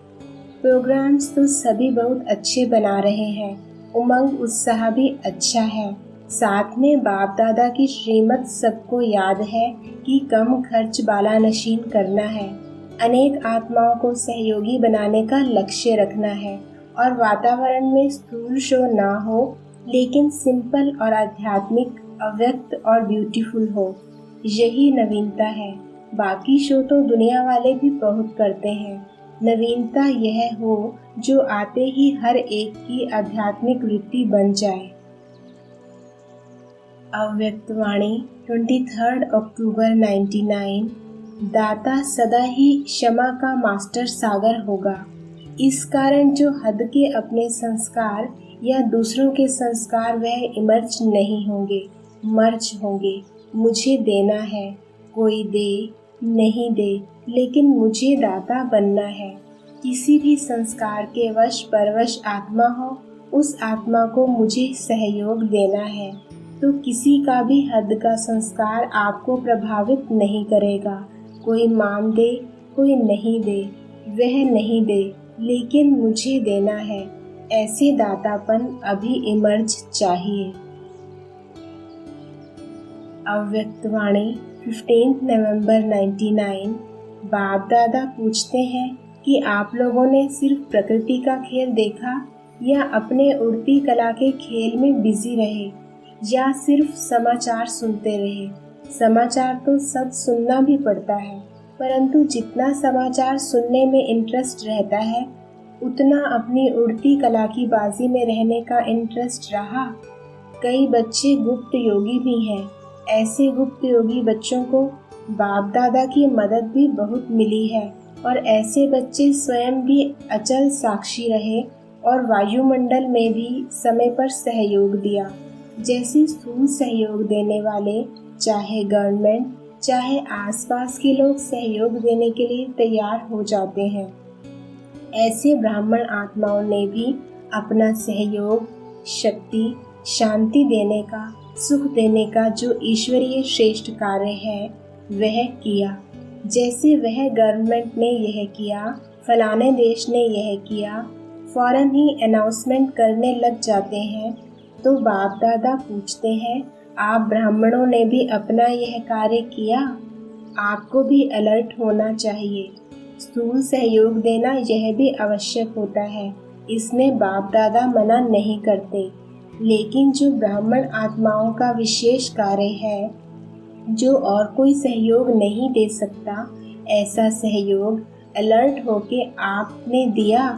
प्रोग्राम्स तो सभी बहुत अच्छे बना रहे हैं, उमंग उत्साह भी अच्छा है। साथ में बाप दादा की श्रीमत सबको याद है कि कम खर्च बाला नशीन करना है, अनेक आत्माओं को सहयोगी बनाने का लक्ष्य रखना है और वातावरण में स्थूल शो ना हो, लेकिन सिंपल और आध्यात्मिक, अव्यक्त और ब्यूटीफुल हो। यही नवीनता है। बाकी शो तो दुनिया वाले भी बहुत करते हैं, नवीनता यह हो जो आते ही हर एक की आध्यात्मिक वृत्ति बन जाए। अव्यक्तवाणी 23 अक्टूबर 99। दाता सदा ही क्षमा का मास्टर सागर होगा। इस कारण जो हद के अपने संस्कार या दूसरों के संस्कार वह इमर्ज नहीं होंगे, मर्ज होंगे। मुझे देना है, कोई दे नहीं दे, लेकिन मुझे दाता बनना है। किसी भी संस्कार के वश परवश आत्मा हो, उस आत्मा को मुझे सहयोग देना है। तो किसी का भी हद का संस्कार आपको प्रभावित नहीं करेगा। कोई मान दे, कोई नहीं दे, वह नहीं दे, लेकिन मुझे देना है। ऐसे दातापन अभी इमर्ज चाहिए। अव्यक्तवाणी 15 नवंबर 99। बाप दादा पूछते हैं कि आप लोगों ने सिर्फ प्रकृति का खेल देखा या अपने उड़ती कला के खेल में बिजी रहे, या सिर्फ समाचार सुनते रहे। समाचार तो सब सुनना भी पड़ता है, परंतु जितना समाचार सुनने में इंटरेस्ट रहता है, उतना अपनी उड़ती कला की बाजी में रहने का इंटरेस्ट रहा। कई बच्चे गुप्त योगी भी हैं। ऐसे गुप्त योगी बच्चों को बाप दादा की मदद भी बहुत मिली है, और ऐसे बच्चे स्वयं भी अचल साक्षी रहे और वायुमंडल में भी समय पर सहयोग दिया। जैसे स्थूल सहयोग देने वाले, चाहे गवर्नमेंट चाहे आसपास के लोग सहयोग देने के लिए तैयार हो जाते हैं, ऐसे ब्राह्मण आत्माओं ने भी अपना सहयोग, शक्ति, शांति देने का, सुख देने का जो ईश्वरीय श्रेष्ठ कार्य है वह किया। जैसे वह गवर्नमेंट ने यह किया, फलाने देश ने यह किया, फौरन ही अनाउंसमेंट करने लग जाते हैं, तो बाप दादा पूछते हैं, आप ब्राह्मणों ने भी अपना यह कार्य किया? आपको भी अलर्ट होना चाहिए। स्थूल सहयोग देना यह भी आवश्यक होता है, इसमें बाप दादा मना नहीं करते। लेकिन जो ब्राह्मण आत्माओं का विशेष कार्य है, जो और कोई सहयोग नहीं दे सकता, ऐसा सहयोग अलर्ट होके आपने दिया,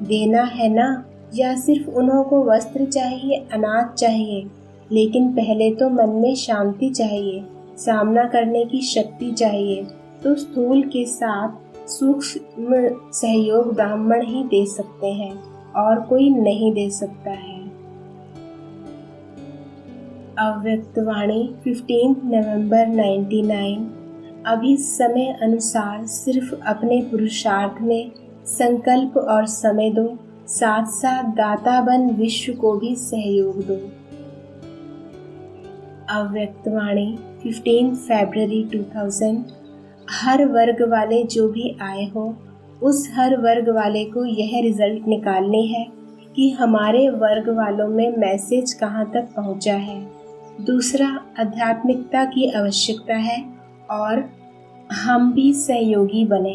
देना है ना? या सिर्फ उन्हों को वस्त्र चाहिए, अनाज चाहिए, लेकिन पहले तो मन में शांति चाहिए, सामना करने की शक्ति चाहिए। तो स्थूल के साथ सूक्ष्म सहयोग ब्राह्मण ही दे सकते हैं और कोई नहीं दे सकता है। अव्यक्तवाणी 15 नवंबर 99। अभी समय अनुसार सिर्फ अपने पुरुषार्थ में संकल्प और समय दो, साथ साथ दाता बन विश्व को भी सहयोग दो। अव्यक्तवाणी 15 फरवरी 2000। हर वर्ग वाले जो भी आए हो, उस हर वर्ग वाले को यह रिजल्ट निकालने है कि हमारे वर्ग वालों में मैसेज कहाँ तक पहुँचा है। दूसरा, आध्यात्मिकता की आवश्यकता है और हम भी सहयोगी बने,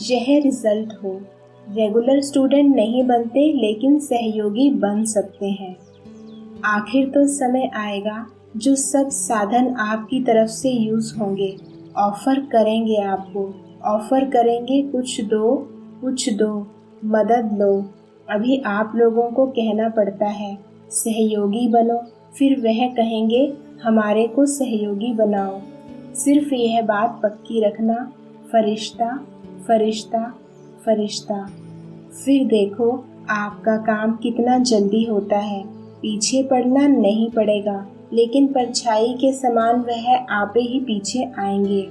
यह रिजल्ट हो। रेगुलर स्टूडेंट नहीं बनते, लेकिन सहयोगी बन सकते हैं। आखिर तो समय आएगा जो सब साधन आपकी तरफ से यूज होंगे, ऑफर करेंगे, आपको ऑफर करेंगे, कुछ दो, मदद लो। अभी आप लोगों को कहना पड़ता है सहयोगी बनो, फिर वह कहेंगे हमारे को सहयोगी बनाओ। सिर्फ यह बात पक्की रखना, फरिश्ता फरिश्ता फरिश्ता। फिर देखो आपका काम कितना जल्दी होता है। पीछे पड़ना नहीं पड़ेगा, लेकिन परछाई के समान वह आपे ही पीछे आएंगे।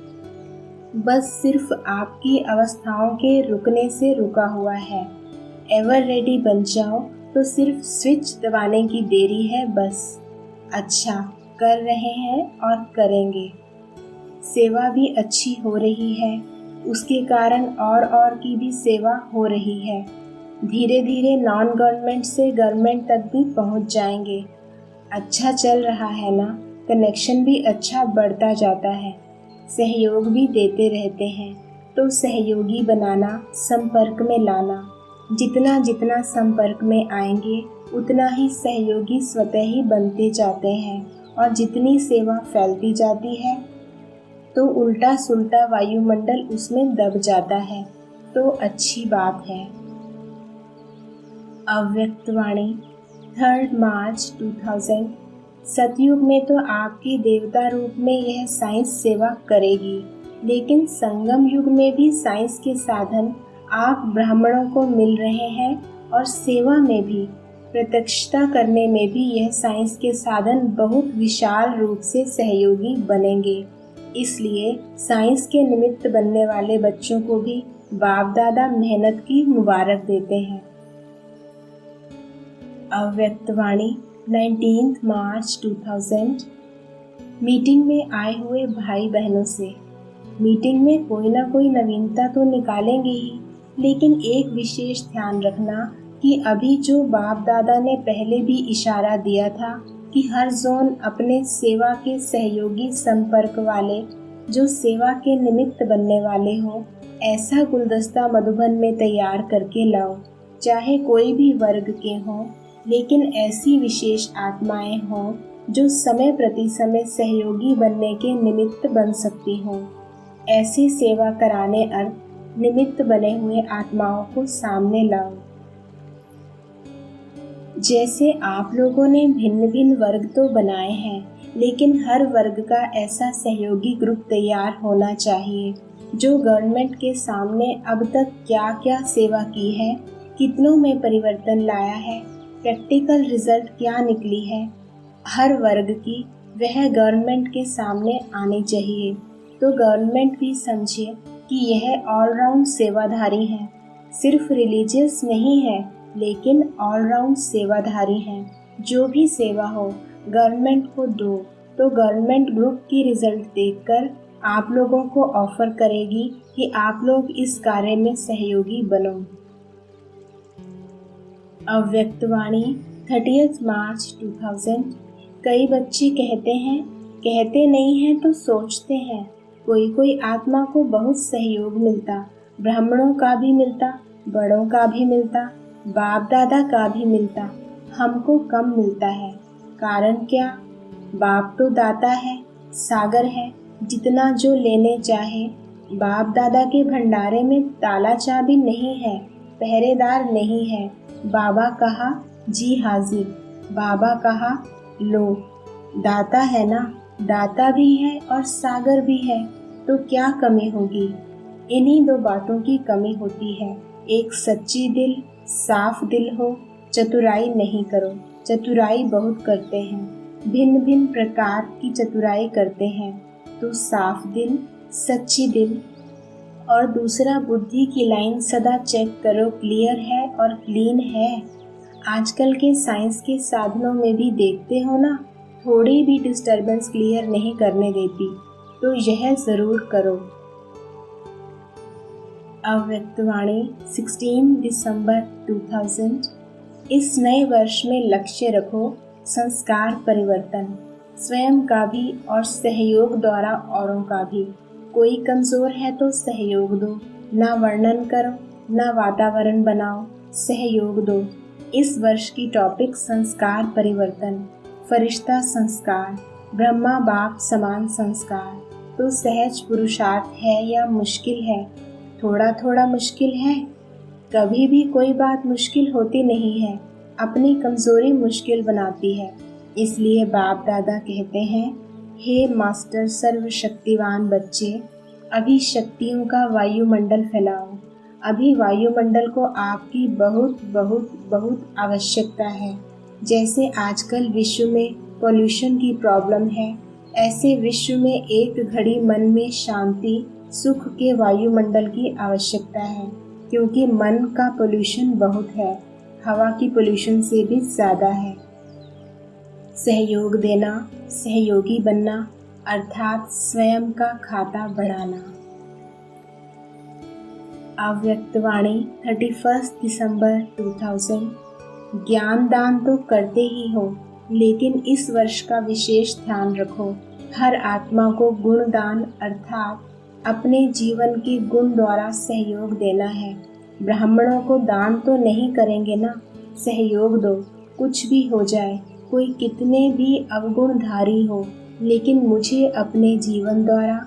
बस सिर्फ आपकी अवस्थाओं के रुकने से रुका हुआ है। एवर रेडी बन जाओ, तो सिर्फ स्विच दबाने की देरी है बस। अच्छा कर रहे हैं और करेंगे। सेवा भी अच्छी हो रही है, उसके कारण और की भी सेवा हो रही है। धीरे धीरे नॉन गवर्नमेंट से गवर्नमेंट तक भी पहुंच जाएंगे। अच्छा चल रहा है ना, कनेक्शन भी अच्छा बढ़ता जाता है, सहयोग भी देते रहते हैं। तो सहयोगी बनाना, संपर्क में लाना। जितना जितना संपर्क में आएंगे, उतना ही सहयोगी स्वतः ही बनते जाते हैं, और जितनी सेवा फैलती जाती है तो उल्टा सुल्टा वायुमंडल उसमें दब जाता है। तो अच्छी बात है। अव्यक्तवाणी 3 मार्च 2000। सतयुग में तो आपके देवता रूप में यह साइंस सेवा करेगी, लेकिन संगम युग में भी साइंस के साधन आप ब्राह्मणों को मिल रहे हैं और सेवा में भी, प्रत्यक्षता करने में भी यह साइंस के साधन बहुत विशाल रूप से सहयोगी बनेंगे। इसलिए साइंस के निमित्त बनने वाले बच्चों को भी बाप दादा मेहनत की मुबारक देते हैं। अव्यक्तवाणी 19 मार्च 2000। मीटिंग में आए हुए भाई बहनों से, मीटिंग में कोई ना कोई नवीनता तो निकालेंगे ही, लेकिन एक विशेष ध्यान रखना कि अभी जो बाप दादा ने पहले भी इशारा दिया था कि हर जोन अपने सेवा के सहयोगी संपर्क वाले जो सेवा के निमित्त बनने वाले हो, ऐसा गुलदस्ता मधुबन में तैयार करके लाओ। चाहे कोई भी वर्ग के हों, लेकिन ऐसी विशेष आत्माएं हों जो समय प्रति समय सहयोगी बनने के निमित्त बन सकती हों। ऐसी सेवा कराने अर्थ निमित्त बने हुए आत्माओं को सामने लाओ। जैसे आप लोगों ने भिन्न भिन्न वर्ग तो बनाए हैं, लेकिन हर वर्ग का ऐसा सहयोगी ग्रुप तैयार होना चाहिए जो गवर्नमेंट के सामने अब तक क्या क्या सेवा की है, कितनों में परिवर्तन लाया है, प्रैक्टिकल रिजल्ट क्या निकली है, हर वर्ग की वह गवर्नमेंट के सामने आनी चाहिए, तो गवर्नमेंट भी समझे कि यह ऑलराउंड सेवाधारी हैं, सिर्फ रिलीजियस नहीं है लेकिन ऑलराउंड सेवाधारी हैं। जो भी सेवा हो गवर्नमेंट को दो, तो गवर्नमेंट ग्रुप की रिजल्ट देखकर आप लोगों को ऑफर करेगी कि आप लोग इस कार्य में सहयोगी बनो। अव्यक्तवाणी 30 मार्च 2000। कई बच्चे कहते नहीं हैं तो सोचते हैं, कोई कोई आत्मा को बहुत सहयोग मिलता, ब्राह्मणों का भी मिलता, बड़ों का भी मिलता, बाप दादा का भी मिलता, हमको कम मिलता है। कारण क्या? बाप तो दाता है, सागर है, जितना जो लेने चाहे। बाप दादा के भंडारे में ताला चाबी नहीं है, पहरेदार नहीं है। बाबा कहा जी हाजिर, बाबा कहा लो। दाता है ना, दाता भी है और सागर भी है, तो क्या कमी होगी? इन्हीं दो बातों की कमी होती है। एक सच्ची दिल, साफ दिल हो, चतुराई नहीं करो। चतुराई बहुत करते हैं, भिन्न भिन्न प्रकार की चतुराई करते हैं, तो साफ दिल, सच्ची दिल। और दूसरा, बुद्धि की लाइन सदा चेक करो, क्लियर है और क्लीन है। आजकल के साइंस के साधनों में भी देखते हो ना, थोड़ी भी डिस्टरबेंस क्लियर नहीं करने देती, तो यह ज़रूर करो। अव्यक्तवाणी 16 दिसंबर 2000। इस नए वर्ष में लक्ष्य रखो संस्कार परिवर्तन, स्वयं का भी और सहयोग द्वारा औरों का भी। कोई कमज़ोर है तो सहयोग दो, ना वर्णन करो, ना वातावरण बनाओ, सहयोग दो। इस वर्ष की टॉपिक संस्कार परिवर्तन, फरिश्ता संस्कार, ब्रह्मा बाप समान संस्कार। तो सहज पुरुषार्थ है या मुश्किल है? थोड़ा थोड़ा मुश्किल है। कभी भी कोई बात मुश्किल होती नहीं है, अपनी कमज़ोरी मुश्किल बनाती है। इसलिए बाप दादा कहते हैं, हे मास्टर सर्वशक्तिवान बच्चे, अभी शक्तियों का वायुमंडल फैलाओ। अभी वायुमंडल को आपकी बहुत बहुत बहुत आवश्यकता है। जैसे आजकल विश्व में पोल्यूशन की प्रॉब्लम है, ऐसे विश्व में एक घड़ी मन में शांति सुख के वायुमंडल की आवश्यकता है, क्योंकि मन का पोल्यूशन बहुत है, हवा की पोल्यूशन से भी ज़्यादा है। सहयोग देना, सहयोगी बनना, अर्थात स्वयं का खाता बढ़ाना। अव्यक्तवाणी 31 दिसंबर 2000। ज्ञान दान तो करते ही हो, लेकिन इस वर्ष का विशेष ध्यान रखो, हर आत्मा को गुण दान अर्थात अपने जीवन के गुण द्वारा सहयोग देना है। ब्राह्मणों को दान तो नहीं करेंगे ना, सहयोग दो। कुछ भी हो जाए, कोई कितने भी अवगुणधारी हो, लेकिन मुझे अपने जीवन द्वारा,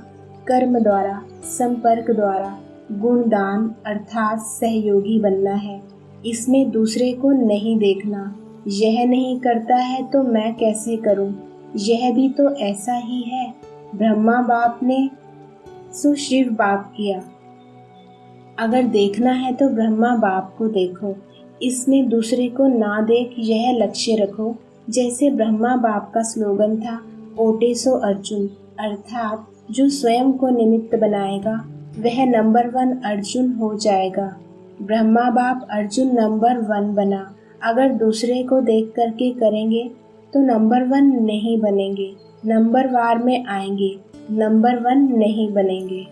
कर्म द्वारा, संपर्क द्वारा गुणदान अर्थात सहयोगी बनना है। इसमें दूसरे को नहीं देखना, यह नहीं करता है तो मैं कैसे करूं, यह भी तो ऐसा ही है। ब्रह्मा बाप ने सो शिव बाप किया। अगर देखना है तो ब्रह्मा बाप को देखो, इसमें दूसरे को ना देख, यह लक्ष्य रखो। जैसे ब्रह्मा बाप का स्लोगन था, ओटे सो अर्जुन, अर्थात जो स्वयं को निमित्त बनाएगा वह नंबर 1 अर्जुन हो जाएगा। ब्रह्मा बाप अर्जुन नंबर 1 बना। अगर दूसरे को देख करके करेंगे तो नंबर 1 नहीं बनेंगे, नंबर वार में आएंगे, नंबर 1 नहीं बनेंगे।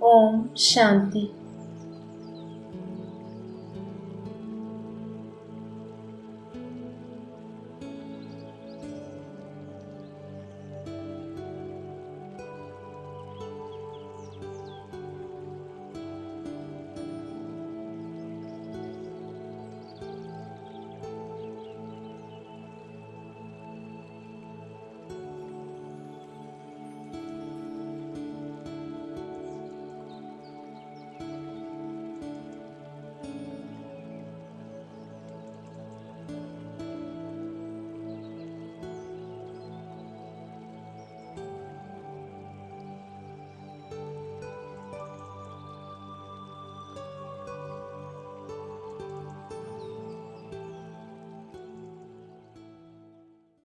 ओम शांति।